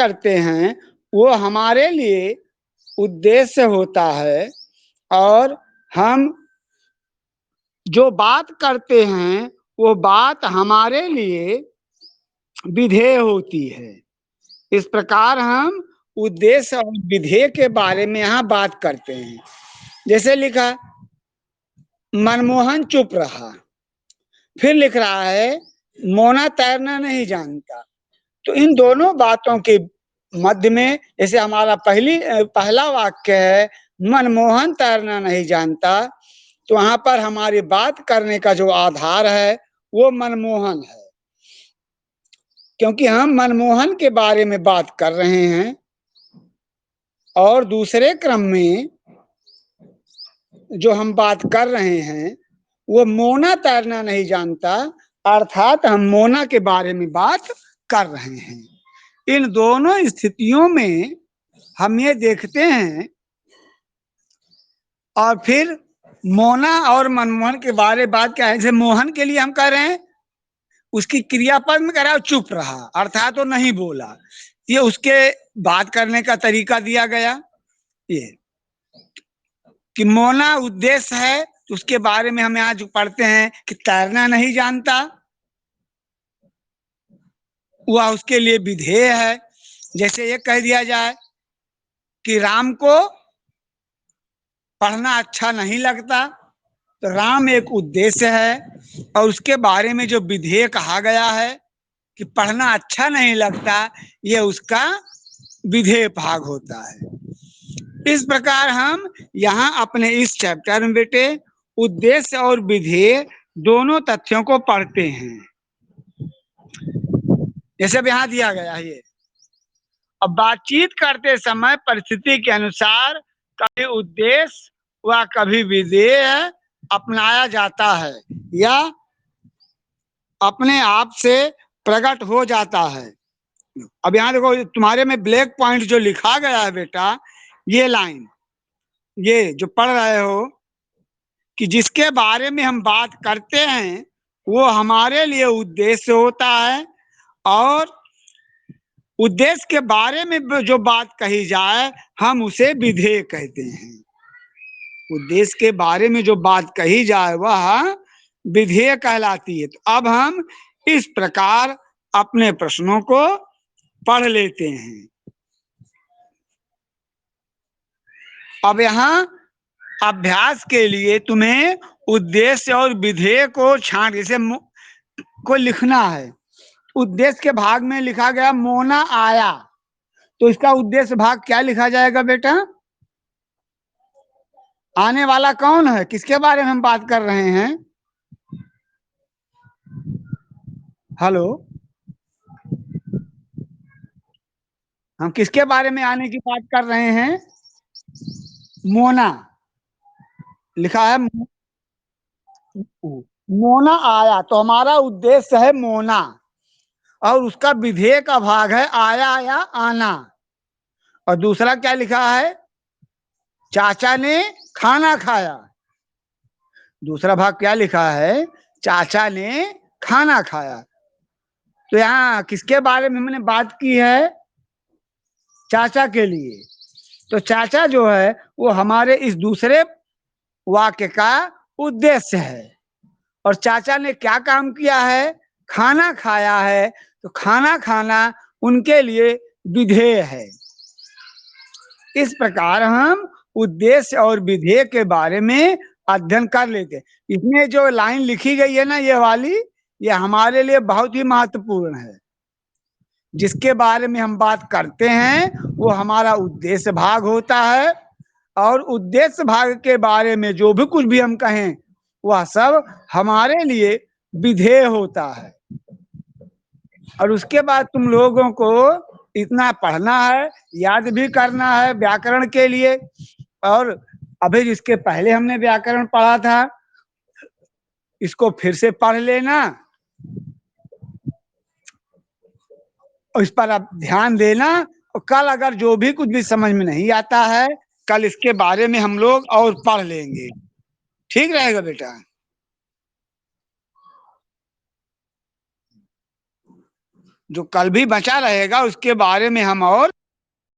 करते हैं वो हमारे लिए उद्देश्य होता है, और हम जो बात करते हैं वो बात हमारे लिए विधेय होती है। इस प्रकार हम उद्देश्य और विधेय के बारे में यहाँ बात करते हैं। जैसे लिखा, मनमोहन चुप रहा। फिर लिख रहा है, मोना तैरना नहीं जानता। तो इन दोनों बातों के मध्य में, जैसे हमारा पहला वाक्य है, मनमोहन तैरना नहीं जानता, तो वहां पर हमारी बात करने का जो आधार है वो मनमोहन है, क्योंकि हम मनमोहन के बारे में बात कर रहे हैं। और दूसरे क्रम में जो हम बात कर रहे हैं वो मोना तैरना नहीं जानता, अर्थात हम मोना के बारे में बात कर रहे हैं। इन दोनों स्थितियों में हम ये देखते हैं, और फिर मोना और मनमोहन के बारे में बात क्या है। जैसे मोहन के लिए हम कह रहे हैं, उसकी क्रियापद में कह रहा है चुप रहा, अर्थात वो नहीं बोला। ये उसके बात करने का तरीका दिया गया। ये कि मोना उद्देश्य है, तो उसके बारे में हम यहाँ जो पढ़ते हैं कि तैरना नहीं जानता, वह उसके लिए विधेय है। जैसे ये कह दिया जाए कि राम को पढ़ना अच्छा नहीं लगता, तो राम एक उद्देश्य है, और उसके बारे में जो विधेय कहा गया है कि पढ़ना अच्छा नहीं लगता, ये उसका विधेय भाग होता है। इस प्रकार हम यहाँ अपने इस चैप्टर में बेटे उद्देश्य और विधेय दोनों तथ्यों को पढ़ते हैं। जैसे अब यहाँ दिया गया है ये, अब बातचीत करते समय परिस्थिति के अनुसार कभी उद्देश्य व कभी विधेय अपनाया जाता है या अपने आप से प्रकट हो जाता है। अब यहाँ देखो, तुम्हारे में ब्लैक पॉइंट जो लिखा गया है बेटा, ये लाइन, ये जो पढ़ रहे हो कि जिसके बारे में हम बात करते हैं वो हमारे लिए उद्देश्य होता है, और उद्देश्य के बारे में जो बात कही जाए हम उसे विधेय कहते हैं। उद्देश्य के बारे में जो बात कही जाए वह विधेय कहलाती है। तो अब हम इस प्रकार अपने प्रश्नों को पढ़ लेते हैं। अब यहाँ अभ्यास के लिए तुम्हें उद्देश्य और विधेय को छांट जैसे को लिखना है। उद्देश्य के भाग में लिखा गया मोना आया, तो इसका उद्देश्य भाग क्या लिखा जाएगा बेटा? आने वाला कौन है, किसके बारे में हम बात कर रहे हैं? हेलो, हम किसके बारे में आने की बात कर रहे हैं? मोना लिखा है, मोना आया, तो हमारा उद्देश्य है मोना, और उसका विधेय का भाग है आया या आना। और दूसरा क्या लिखा है? चाचा ने खाना खाया। दूसरा भाग क्या लिखा है? चाचा ने खाना खाया। तो यहाँ किसके बारे में हमने बात की है? चाचा के लिए। तो चाचा जो है वो हमारे इस दूसरे वाक्य का उद्देश्य है। और चाचा ने क्या काम किया है? खाना खाया है। तो खाना खाना उनके लिए विधेय है। इस प्रकार हम उद्देश्य और विधेय के बारे में अध्ययन कर लेते हैं। इसमें जो लाइन लिखी गई है ना, ये वाली, ये हमारे लिए बहुत ही महत्वपूर्ण है। जिसके बारे में हम बात करते हैं वो हमारा उद्देश्य भाग होता है, और उद्देश्य भाग के बारे में जो भी कुछ भी हम कहें वह सब हमारे लिए विधेय होता है। और उसके बाद तुम लोगों को इतना पढ़ना है, याद भी करना है व्याकरण के लिए। और अभी जिसके पहले हमने व्याकरण पढ़ा था इसको फिर से पढ़ लेना, और इस पर आप ध्यान देना। और कल अगर जो भी कुछ भी समझ में नहीं आता है, कल इसके बारे में हम लोग और पढ़ लेंगे। ठीक रहेगा बेटा? जो कल भी बचा रहेगा उसके बारे में हम और